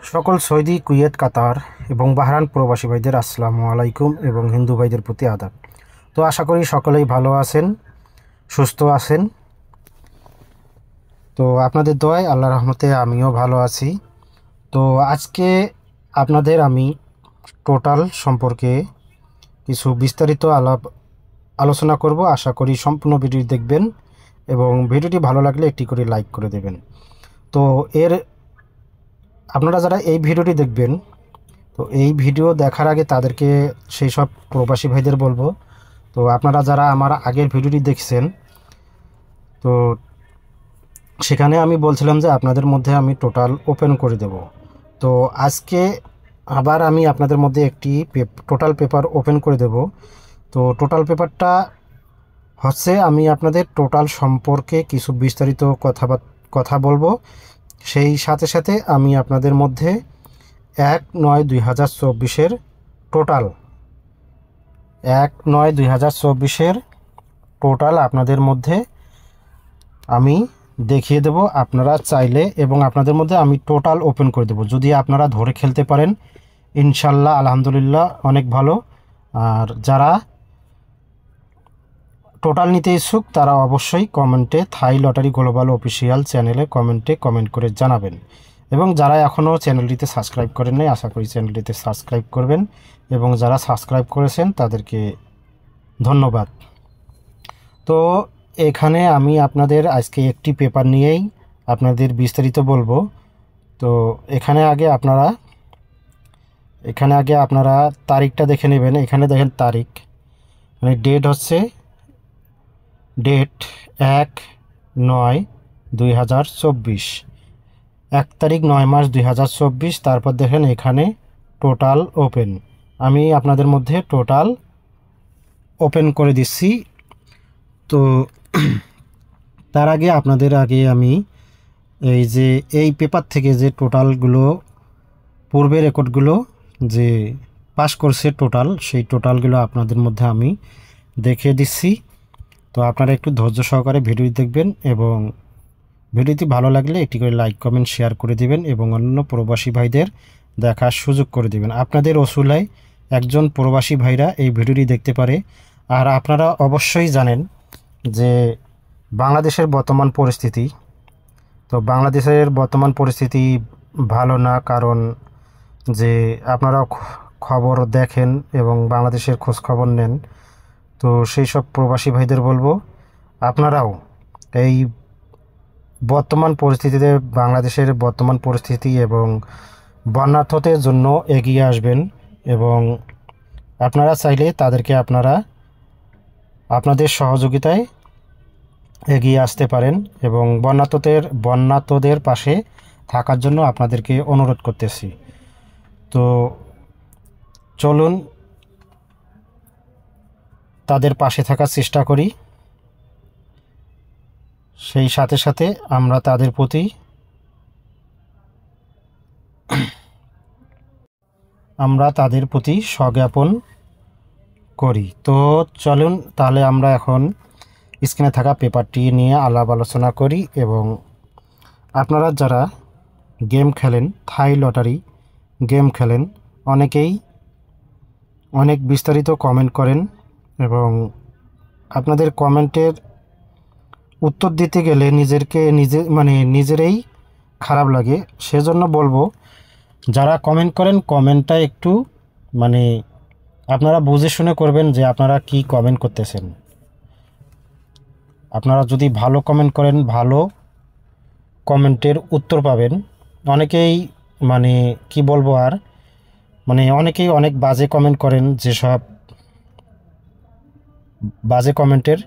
সকল Saudi, Kuwait, কাতার এবং Bahrain প্রবাসী ভাইদের আসসালামু আলাইকুম এবং হিন্দু ভাইদের প্রতি আদাব। তো আশা করি সকলেই ভালো আছেন, সুস্থ আছেন। তো আপনাদের দোয়ায় আল্লাহর রহমতে আমিও ভালো আছি। তো আজকে আপনাদের আমি টোটাল সম্পর্কে কিছু বিস্তারিত আলোচনা করব। আশা করি সম্পূর্ণ ভিডিও দেখবেন এবং ভিডিওটি ভালো লাগলে একটি করে লাইক করে দেবেন। তো আপনারা যারা এই ভিডিওটি দেখবেন, তো এই ভিডিও দেখার আগে তাদেরকে সেই সব প্রবাসী ভাইদের বলবো, তো আপনারা যারা আমার আগের ভিডিওটি দেখছেন, তো সেখানে আমি বলছিলাম যে আপনাদের মধ্যে আমি টোটাল ওপেন করে দেব। তো আজকে আবার আমি আপনাদের মধ্যে একটি টোটাল পেপার ওপেন করে দেব। তো টোটাল পেপারটা হচ্ছে, আমি আপনাদের টোটাল সম্পর্কে কিছু বিস্তারিত কথা বলবো। সেই সাথে সাথে আমি আপনাদের মধ্যে 1/9/2024 টোটাল 1/9/2024 টোটাল আপনাদের মধ্যে আমি দেখিয়ে দেব। আপনারা চাইলে এবং আপনাদের মধ্যে আমি টোটাল ওপেন করে দেব। যদি আপনারা ধরে খেলতে পারেন ইনশাল্লাহ আলহামদুলিল্লাহ অনেক ভালো। আর যারা টোটাল নিতে ইচ্ছুক তারা অবশ্যই কমেন্টে থাই লটারি গ্লোবাল অফিসিয়াল চ্যানেলে কমেন্ট করে জানাবেন। এবং যারা এখনও চ্যানেলটিতে সাবস্ক্রাইব করেন নাই, আশা করি চ্যানেলটিতে সাবস্ক্রাইব করবেন। এবং যারা সাবস্ক্রাইব করেছেন তাদেরকে ধন্যবাদ। তো এখানে আমি আপনাদের আজকে একটি পেপার নিয়েই আপনাদের বিস্তারিত বলবো। তো এখানে আগে আপনারা তারিখটা দেখে নেবেন। এখানে দেখেন তারিখ, মানে ডেট হচ্ছে ডেট 1/9/2024, 1 তারিখ 9 মাস 2024। তারপর দেখেন এখানে টোটাল ওপেন, আমি আপনাদের মধ্যে টোটাল ওপেন করে দিচ্ছি। তো তার আগে আপনাদের আমি এই পেপার থেকে যে টোটালগুলো পূর্বে রেকর্ডগুলো যে পাস করছে টোটাল, সেই টোটালগুলো আপনাদের মধ্যে আমি দেখিয়ে দিচ্ছি। তো আপনারা একটু ধৈর্য সহকারে ভিডিও দেখবেন এবং ভিডিওটি ভালো লাগলে একটি করে লাইক, কমেন্ট, শেয়ার করে দিবেন এবং অন্য প্রবাসী ভাইদের দেখার সুযোগ করে দিবেন। আপনাদের ওসিলায় একজন প্রবাসী ভাইরা এই ভিডিওটি দেখতে পারে। আর আপনারা অবশ্যই জানেন যে বাংলাদেশের বর্তমান পরিস্থিতি, তো বাংলাদেশের বর্তমান পরিস্থিতি ভালো না। কারণ যে আপনারা খবর দেখেন এবং বাংলাদেশের খোঁজ খবর নেন, তো সেই সব প্রবাসী ভাইদের বলবো আপনারাও এই বর্তমান পরিস্থিতিতে, বাংলাদেশের বর্তমান পরিস্থিতি এবং বন্যার্থদের জন্য এগিয়ে আসবেন। এবং আপনারা চাইলে তাদেরকে আপনাদের সহযোগিতায় এগিয়ে আসতে পারেন এবং বন্যার্থদের পাশে থাকার জন্য আপনাদেরকে অনুরোধ করতেছি। তো চলুন তাদের পাশে থাকার চেষ্টা করি। সেই সাথে সাথে আমরা তাদের প্রতি স্বজ্ঞাপন করি। তো চলুন তাহলে আমরা এখন স্ক্রিনে থাকা পেপারটি নিয়ে আলোচনা করি। এবং আপনারা যারা গেম খেলেন, থাই লটারি গেম খেলেন, অনেকেই অনেক বিস্তারিত কমেন্ট করেন এবং আপনাদের কমেন্টের উত্তর দিতে গেলে নিজেরই খারাপ লাগে। সেজন্য বলবো, যারা কমেন্ট করেন কমেন্টটা একটু আপনারা বুঝে শুনে করবেন যে আপনারা কি কমেন্ট করতেছেন। আপনারা যদি ভালো কমেন্ট করেন, ভালো কমেন্টের উত্তর পাবেন। অনেকেই কি বলবো আর, অনেকেই অনেক বাজে কমেন্ট করেন, যেসব বাজে কমেন্টের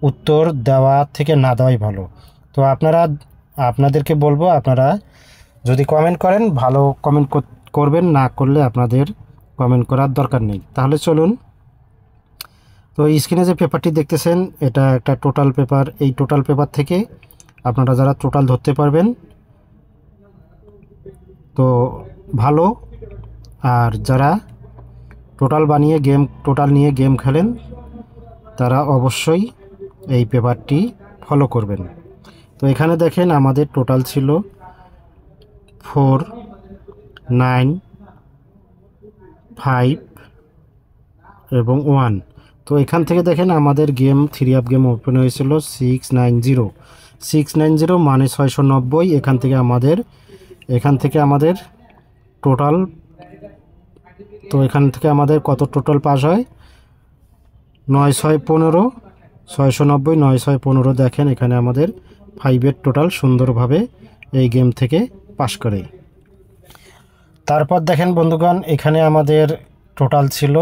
উত্তর দেওয়া থেকে না দেওয়াই ভালো। তো আপনাদেরকে বলবো, আপনারা যদি কমেন্ট করেন ভালো কমেন্ট করবেন, না করলে আপনাদের কমেন্ট করার দরকার নেই। তাহলে চলুন। তো স্ক্রিনে যে পেপারটি দেখতেছেন, এটা একটা টোটাল পেপার। এই টোটাল পেপার থেকে আপনারা যারা টোটাল ধরতে পারবেন তো ভালো, আর যারা টোটাল নিয়ে গেম খেলেন তারা অবশ্যই এই পেপারটি ফলো করবেন। তো এখানে দেখেন আমাদের টোটাল ছিল 9, 5 এবং 1। তো এখান থেকে দেখেন আমাদের গেম 3 গেম ওপেন হয়েছিল 690 মানে 690। এখান থেকে আমাদের টোটাল, তো এখান থেকে আমাদের কত টোটাল পাস হয়? 9 6 15, 690 9 6 15। দেখেন এখানে আমাদের 5 টোটাল সুন্দরভাবে এই গেম থেকে পাস করে। তারপর দেখেন বন্ধুগণ, এখানে আমাদের টোটাল ছিল,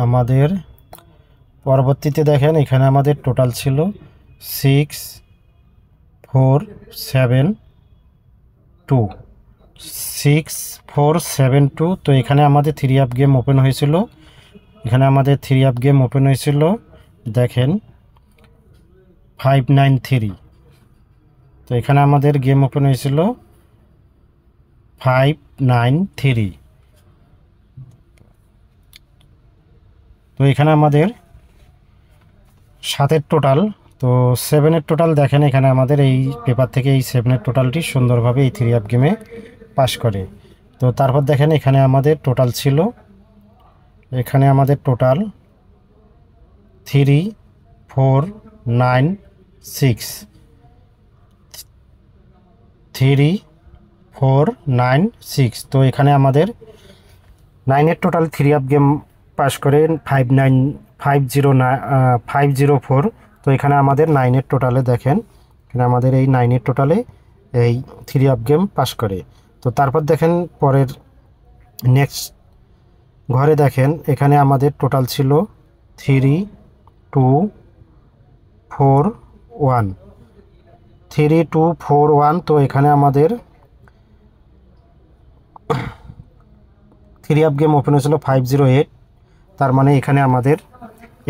আমাদের পরবর্তীতে দেখেন এখানে আমাদের টোটাল ছিল 6 4 7 2, 6 4 7 2। তো এখানে আমাদের 3 গেম ওপেন হয়েছিল, দেখেন 593। তো এখানে আমাদের গেম ওপেন হয়েছিল 593। তো এখানে আমাদের 7 টোটাল, তো 7 টোটাল দেখেন এখানে আমাদের এই পেপার থেকে এই 7 টোটালটি সুন্দরভাবে এই 3 গেমে পাস করে। তো তারপর দেখেন এখানে আমাদের টোটাল ছিল, এখানে আমাদের টোটাল 3 4 9 6, 3 4 9 6। তো এখানে আমাদের 9 টোটাল 3 গেম পাস করে 504। তো এখানে আমাদের 9 টোটালে দেখেন, এখানে আমাদের এই 9 টোটালে এই 3 গেম পাস করে। তো তারপর দেখেন পরের নেক্সট ঘরে দেখেন এখানে আমাদের টোটাল ছিল 3 2 4 1, 3 2 4 1। তো এখানে আমাদের 3 গেম ওপেন হয়েছিল 508। তার মানে এখানে আমাদের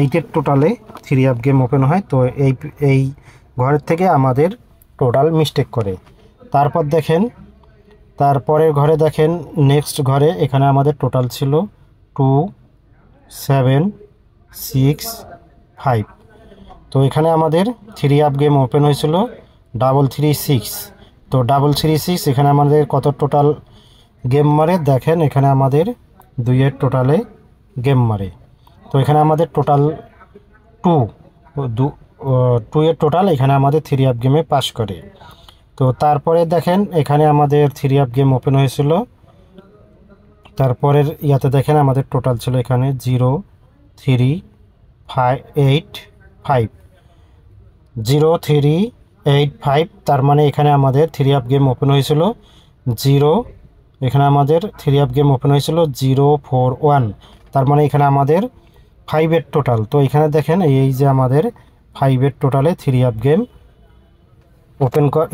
8 টোটালে 3 গেম ওপেন হয়। তো এই ঘরের থেকে আমাদের টোটাল মিস্টেক করে। তারপর দেখেন তারপরের ঘরে দেখেন নেক্সট ঘরে এখানে আমাদের টোটাল ছিল 2 7 6 5। তো এখানে আমাদের 3 গেম ওপেন হয়েছিল 336। তো 336 এখানে আমাদের কত টোটাল গেম মারে? দেখেন এখানে আমাদের 2 টোটালে গেম মারে। তো এখানে আমাদের টোটাল 2 টোটাল এখানে আমাদের 3 গেমে পাস করে। তো তারপরে দেখেন এখানে আমাদের 3 গেম ওপেন হয়েছিল, তারপরের ইয়াতে দেখেন আমাদের টোটাল ছিল এখানে 0 3 5 8 5, 0 3 8 5। তার মানে এখানে আমাদের 3 গেম ওপেন হয়েছিল 0, এখানে আমাদের 3 গেম ওপেন হয়েছিল 0 4 1। তার মানে এখানে আমাদের 5 টোটাল। তো এখানে দেখেন এই যে আমাদের 5 টোটালে 3 গেম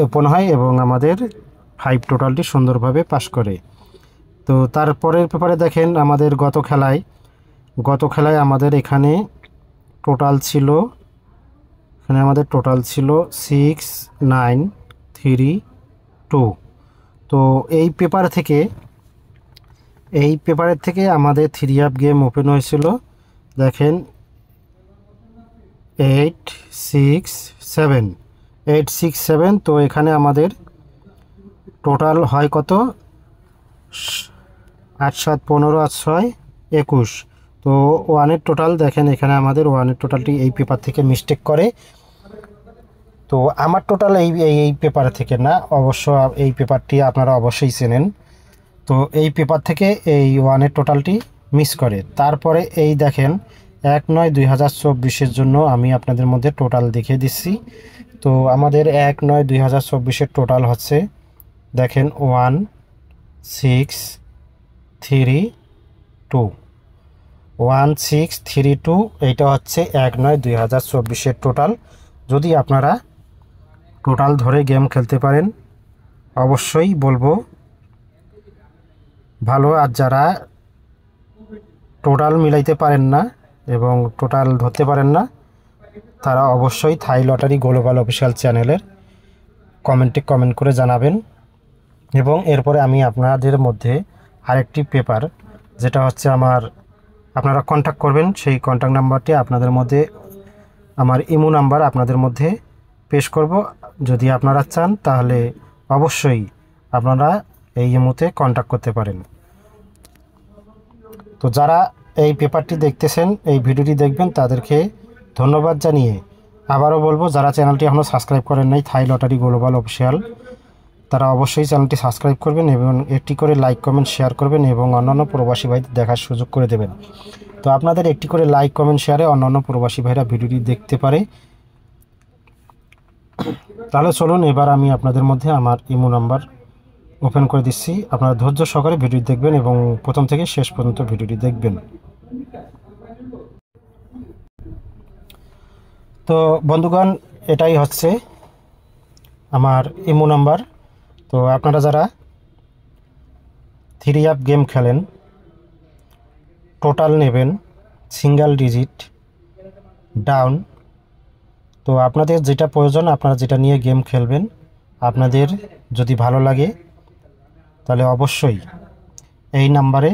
ওপেন হয় এবং আমাদের 5 টোটালটি সুন্দরভাবে পাস করে। তো তারপরের পেপারে দেখেন আমাদের গত খেলায় আমাদের এখানে টোটাল ছিল 6 9 3 2। তো এই পেপারের থেকে আমাদের 3 গেম ওপেন হয়েছিল, দেখেন 8 6 7। তো এখানে আমাদের টোটাল হয় কত? 8 7 15 8 6 21। তো 1 টোটাল দেখেন এখানে আমাদের 1 টোটালটি এই পেপার থেকে মিস্টেক করে। তো আমার টোটাল এই পেপার থেকে না, অবশ্য এই পেপারটি আপনারা অবশ্যই চেনেন। তো এই পেপার থেকে এই 1 টোটালটি মিস করে। তারপরে এই দেখেন 1/9/2024 জন্য আমি আপনাদের মধ্যে টোটাল দেখিয়ে দিচ্ছি। তো আমাদের 1/9/2024 টোটাল হচ্ছে, দেখেন 1 6 3 2, 1 6 3 2। এইটা হচ্ছে 1/9/2024 টোটাল। যদি আপনারা টোটাল ধরে গেম খেলতে পারেন অবশ্যই বলবো ভালো। আর যারা টোটাল মিলাইতে পারেন না এবং টোটাল ধরতে পারেন না, তারা অবশ্যই থাই লটারি গ্লোবাল অফিসিয়াল চ্যানেলের কমেন্ট করে জানাবেন। এবং এরপরে আমি আপনাদের মধ্যে আরেকটি পেপার, যেটা হচ্ছে আপনারা কন্ট্যাক্ট করবেন, সেই কন্ট্যাক্ট নাম্বারটি আপনাদের মধ্যে, আমার ইমো নাম্বার আপনাদের মধ্যে পেশ করব। যদি আপনারা চান তাহলে অবশ্যই আপনারা এই ইমোতে কন্ট্যাক্ট করতে পারেন। তো যারা এই পেপারটি দেখতেছেন, এই ভিডিওটি দেখবেন, তাদেরকে ধন্যবাদ জানিয়ে আবারও বলবো, যারা চ্যানেলটি এখনও সাবস্ক্রাইব করেন নাই, থাই লটারি গ্লোবাল অফিসিয়াল, তারা অবশ্যই চ্যানেলটি সাবস্ক্রাইব করবেন এবং একটি করে লাইক কমেন্ট শেয়ার করবেন এবং অন্যান্য প্রবাসী ভাইদের দেখার সুযোগ করে দেবেন। তো আপনাদের একটি করে লাইক কমেন্ট শেয়ারে অন্যান্য প্রবাসী ভাইরা ভিডিওটি দেখতে পারে। তাহলে চলুন এবার আমি আপনাদের মধ্যে আমার ইমো নাম্বার ওপেন করে দিচ্ছি। আপনারা ধৈর্য সহকারে ভিডিও দেখবেন এবং প্রথম থেকে শেষ পর্যন্ত ভিডিওটি দেখবেন। তো বন্ধুগণ, এটাই হচ্ছে আমার ইমো নাম্বার। তো আপনারা যারা 3 অ্যাপ গেম খেলেন, টোটাল নেবেন সিঙ্গেল ডিজিট ডাউন, তো আপনাদের যেটা প্রয়োজন, আপনারা যেটা নিয়ে গেম খেলবেন, আপনাদের যদি ভালো লাগে তাহলে অবশ্যই এই নাম্বারে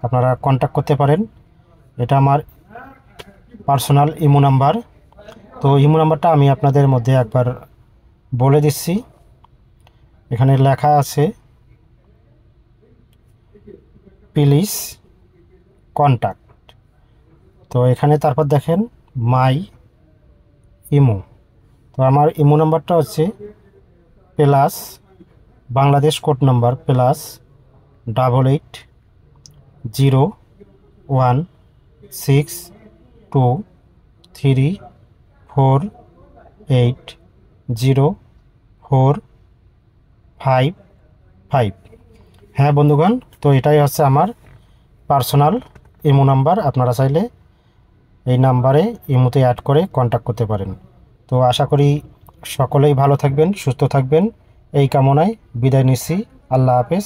আপনারা কন্ট্যাক্ট করতে পারেন। এটা আমার পার্সোনাল ইমো নাম্বার। তো ইমো নাম্বারটা আমি আপনাদের মধ্যে একবার বলে দিচ্ছি। এখানে লেখা আছে প্লিজ কন্ট্যাক্ট। তো এখানে তারপর দেখেন মাই ইমো। তো আমার ইমো নাম্বারটা হচ্ছে প্লাস বাংলাদেশ কোড নাম্বার +18162348045। হ্যাঁ বন্ধুগণ, তো এটাই হচ্ছে আমার পার্সোনাল ইমো নাম্বার। আপনারা চাইলে এই নাম্বারে ইমোতে অ্যাড করে কন্ট্যাক্ট করতে পারেন। তো আশা করি সকলেই ভালো থাকবেন, সুস্থ থাকবেন, এই কামনায় বিদায় নিচ্ছি। আল্লাহ হাফেজ।